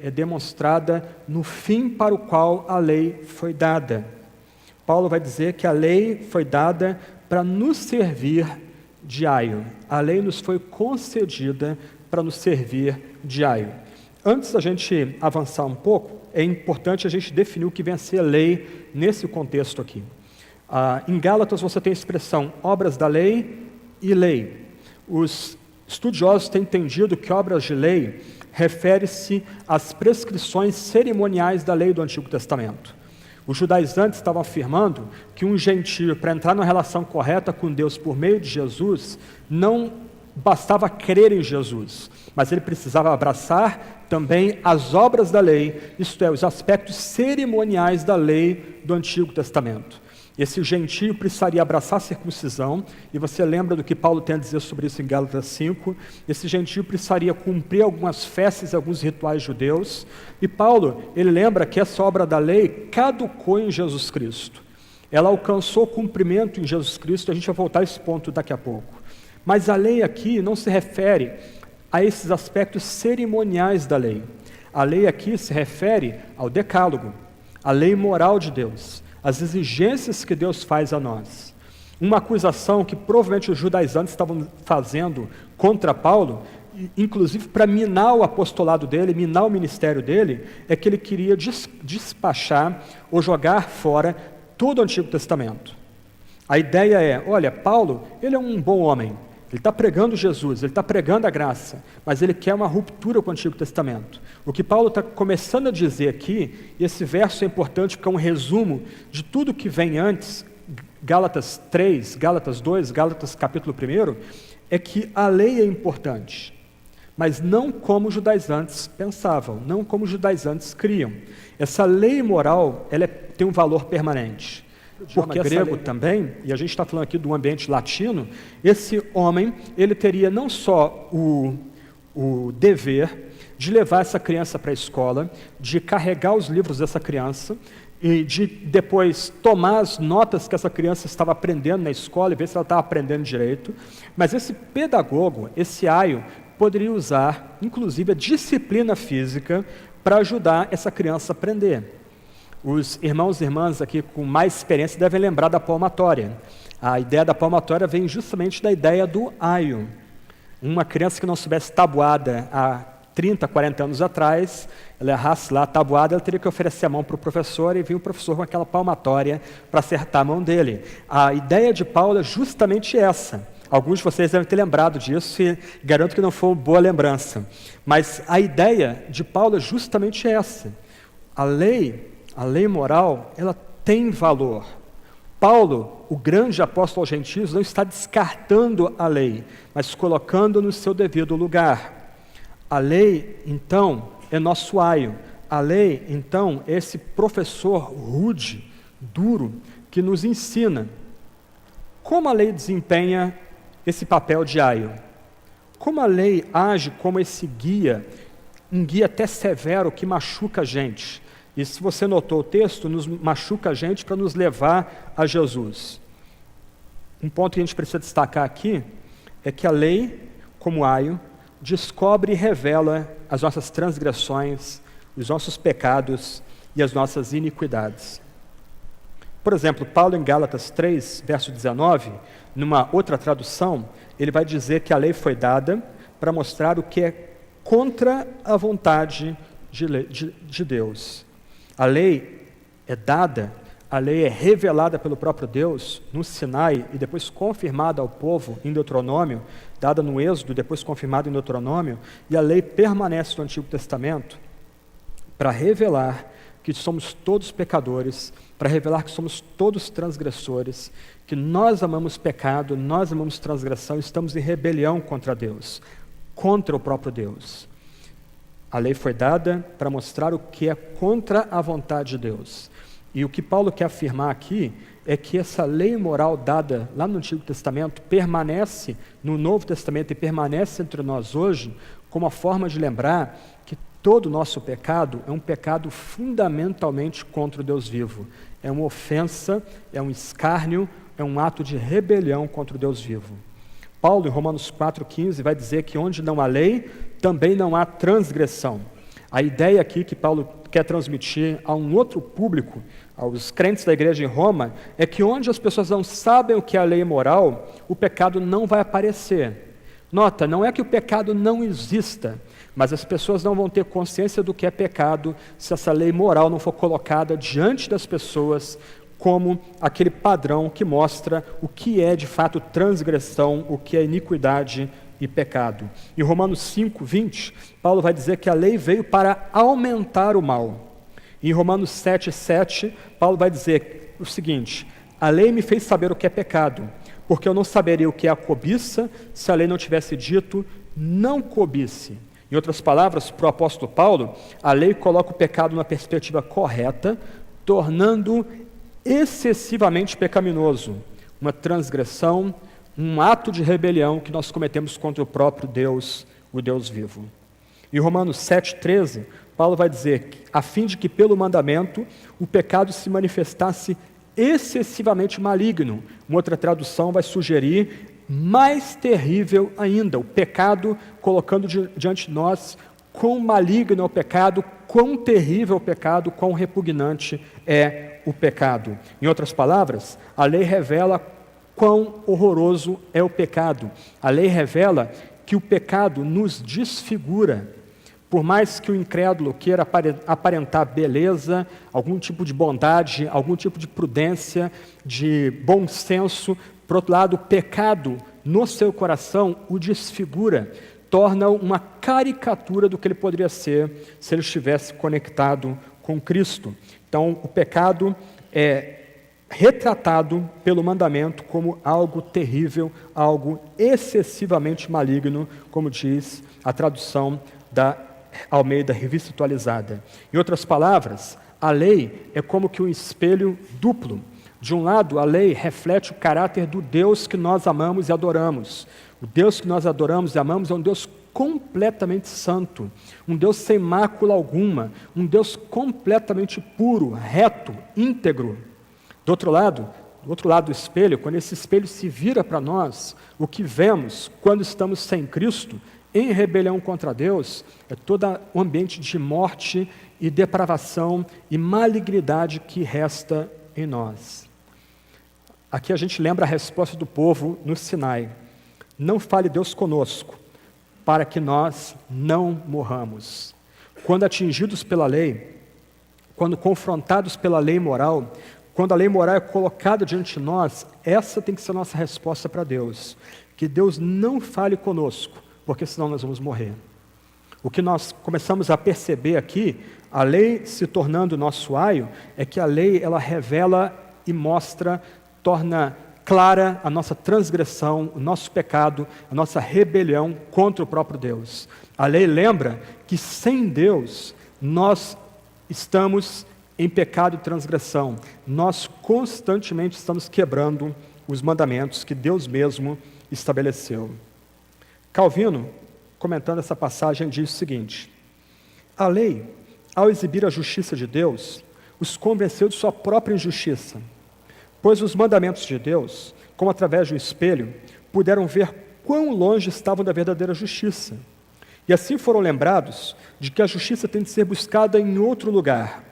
é demonstrada no fim para o qual a lei foi dada. Paulo vai dizer que a lei foi dada para nos servir de aio. A lei nos foi concedida para nos servir de aio. Antes da gente avançar um pouco, é importante a gente definir o que vem a ser lei nesse contexto aqui. Em Gálatas você tem a expressão obras da lei e lei. Os estudiosos têm entendido que obras de lei refere-se às prescrições cerimoniais da lei do Antigo Testamento. Os judaizantes estavam afirmando que um gentio, para entrar numa relação correta com Deus por meio de Jesus, não bastava crer em Jesus, mas ele precisava abraçar também as obras da lei, isto é, os aspectos cerimoniais da lei do Antigo Testamento. Esse gentio precisaria abraçar a circuncisão, e você lembra do que Paulo tem a dizer sobre isso em Gálatas 5, esse gentio precisaria cumprir algumas festas e alguns rituais judeus, e Paulo, ele lembra que essa obra da lei caducou em Jesus Cristo. Ela alcançou cumprimento em Jesus Cristo, a gente vai voltar a esse ponto daqui a pouco. Mas a lei aqui não se refere a esses aspectos cerimoniais da lei. A lei aqui se refere ao decálogo, à lei moral de Deus, as exigências que Deus faz a nós. Uma acusação que provavelmente os judaizantes estavam fazendo contra Paulo, inclusive para minar o apostolado dele, minar o ministério dele, é que ele queria despachar ou jogar fora todo o Antigo Testamento. A ideia é, olha, Paulo, ele é um bom homem, ele está pregando Jesus, ele está pregando a graça, mas ele quer uma ruptura com o Antigo Testamento. O que Paulo está começando a dizer aqui, e esse verso é importante porque é um resumo de tudo que vem antes, Gálatas 3, Gálatas 2, Gálatas capítulo 1, é que a lei é importante, mas não como os judaizantes pensavam, não como os judaizantes criam. Essa lei moral, ela tem um valor permanente. Porque grego também, e a gente está falando aqui do ambiente latino, esse homem, ele teria não só o dever de levar essa criança para a escola, de carregar os livros dessa criança, e de depois tomar as notas que essa criança estava aprendendo na escola e ver se ela estava aprendendo direito, mas esse pedagogo, esse aio, poderia usar, inclusive, a disciplina física para ajudar essa criança a aprender. Os irmãos e irmãs aqui com mais experiência devem lembrar da palmatória. A ideia da palmatória vem justamente da ideia do aio. Uma criança que não soubesse tabuada há 30, 40 anos atrás, ela errasse lá a tabuada, ela teria que oferecer a mão para o professor e vir o professor com aquela palmatória para acertar a mão dele. A ideia de Paulo é justamente essa. Alguns de vocês devem ter lembrado disso e garanto que não foi uma boa lembrança. Mas a ideia de Paulo é justamente essa. A lei moral, ela tem valor. Paulo, o grande apóstolo aos gentios, não está descartando a lei, mas colocando no seu devido lugar. A lei, então, é nosso aio. A lei, então, é esse professor rude, duro, que nos ensina como a lei desempenha esse papel de aio. Como a lei age como esse guia, um guia até severo que machuca a gente. E se você notou o texto, nos machuca a gente para nos levar a Jesus. Um ponto que a gente precisa destacar aqui é que a lei, como aio, descobre e revela as nossas transgressões, os nossos pecados e as nossas iniquidades. Por exemplo, Paulo em Gálatas 3, verso 19, numa outra tradução, ele vai dizer que a lei foi dada para mostrar o que é contra a vontade de Deus. A lei é dada, a lei é revelada pelo próprio Deus no Sinai e depois confirmada ao povo em Deuteronômio, dada no Êxodo, depois confirmada em Deuteronômio, e a lei permanece no Antigo Testamento para revelar que somos todos pecadores, para revelar que somos todos transgressores, que nós amamos pecado, nós amamos transgressão, estamos em rebelião contra Deus, contra o próprio Deus. A lei foi dada para mostrar o que é contra a vontade de Deus. E o que Paulo quer afirmar aqui é que essa lei moral dada lá no Antigo Testamento permanece no Novo Testamento e permanece entre nós hoje como uma forma de lembrar que todo o nosso pecado é um pecado fundamentalmente contra o Deus vivo. É uma ofensa, é um escárnio, é um ato de rebelião contra o Deus vivo. Paulo, em Romanos 4,15, vai dizer que onde não há lei, também não há transgressão. A ideia aqui que Paulo quer transmitir a um outro público, aos crentes da igreja em Roma, é que onde as pessoas não sabem o que é a lei moral, o pecado não vai aparecer. Nota, não é que o pecado não exista, mas as pessoas não vão ter consciência do que é pecado se essa lei moral não for colocada diante das pessoas como aquele padrão que mostra o que é de fato transgressão, o que é iniquidade e pecado. Em Romanos 5:20, Paulo vai dizer que a lei veio para aumentar o mal. Em Romanos 7:7, Paulo vai dizer o seguinte: a lei me fez saber o que é pecado, porque eu não saberia o que é a cobiça se a lei não tivesse dito, não cobice. Em outras palavras, para o apóstolo Paulo, a lei coloca o pecado na perspectiva correta, tornando excessivamente pecaminoso, uma transgressão, um ato de rebelião que nós cometemos contra o próprio Deus, o Deus vivo. Em Romanos 7:13, Paulo vai dizer que, a fim de que pelo mandamento o pecado se manifestasse excessivamente maligno. Uma outra tradução vai sugerir mais terrível ainda, o pecado colocando diante de nós quão maligno é o pecado, quão terrível é o pecado, quão repugnante é o pecado. Em outras palavras, a lei revela quão horroroso é o pecado. A lei revela que o pecado nos desfigura. Por mais que o incrédulo queira aparentar beleza, algum tipo de bondade, algum tipo de prudência, de bom senso, por outro lado, o pecado no seu coração o desfigura, torna uma caricatura do que ele poderia ser se ele estivesse conectado com Cristo. Então, o pecado é retratado pelo mandamento como algo terrível, algo excessivamente maligno, como diz a tradução da Almeida Revista Atualizada. Em outras palavras, a lei é como que um espelho duplo. De um lado, a lei reflete o caráter do Deus que nós amamos e adoramos. O Deus que nós adoramos e amamos é um Deus completamente santo, um Deus sem mácula alguma, um Deus completamente puro, reto, íntegro. Do outro lado do espelho, quando esse espelho se vira para nós, o que vemos quando estamos sem Cristo, em rebelião contra Deus, é todo o ambiente de morte e depravação e malignidade que resta em nós. Aqui a gente lembra a resposta do povo no Sinai: não fale Deus conosco, para que nós não morramos. Quando atingidos pela lei, quando confrontados pela lei moral, quando a lei moral é colocada diante de nós, essa tem que ser a nossa resposta para Deus: que Deus não fale conosco, porque senão nós vamos morrer. O que nós começamos a perceber aqui, a lei se tornando nosso aio, é que a lei ela revela e mostra, torna clara a nossa transgressão, o nosso pecado, a nossa rebelião contra o próprio Deus. A lei lembra que sem Deus nós estamos em pecado e transgressão. Nós constantemente estamos quebrando os mandamentos que Deus mesmo estabeleceu. Calvino, comentando essa passagem, diz o seguinte: a lei, ao exibir a justiça de Deus, os convenceu de sua própria injustiça, pois os mandamentos de Deus, como através de um espelho, puderam ver quão longe estavam da verdadeira justiça. E assim foram lembrados de que a justiça tem de ser buscada em outro lugar.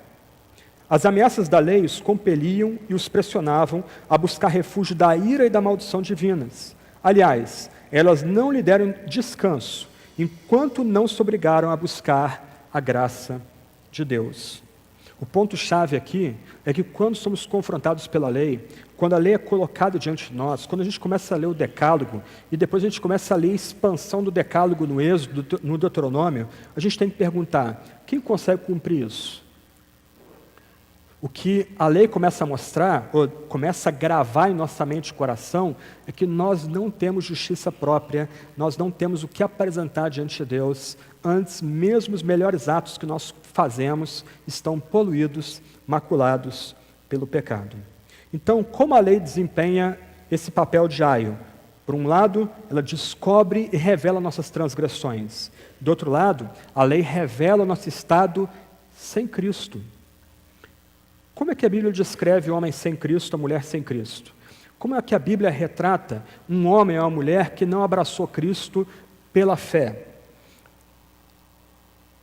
As ameaças da lei os compeliam e os pressionavam a buscar refúgio da ira e da maldição divinas. Aliás, elas não lhe deram descanso, enquanto não se obrigaram a buscar a graça de Deus. O ponto-chave aqui é que quando somos confrontados pela lei, quando a lei é colocada diante de nós, quando a gente começa a ler o Decálogo, e depois a gente começa a ler a expansão do Decálogo no Êxodo, no Deuteronômio, a gente tem que perguntar: quem consegue cumprir isso? O que a lei começa a mostrar, ou começa a gravar em nossa mente e coração, é que nós não temos justiça própria, nós não temos o que apresentar diante de Deus, antes mesmo os melhores atos que nós fazemos estão poluídos, maculados pelo pecado. Então, como a lei desempenha esse papel de aio? Por um lado, ela descobre e revela nossas transgressões. Do outro lado, a lei revela nosso estado sem Cristo. Como é que a Bíblia descreve o homem sem Cristo, a mulher sem Cristo? Como é que a Bíblia retrata um homem ou uma mulher que não abraçou Cristo pela fé?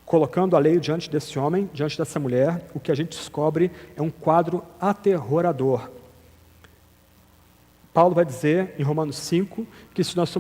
colocando a lei diante desse homem, diante dessa mulher, o que a gente descobre é um quadro aterrorador. Paulo vai dizer, em Romanos 5, que se nós somos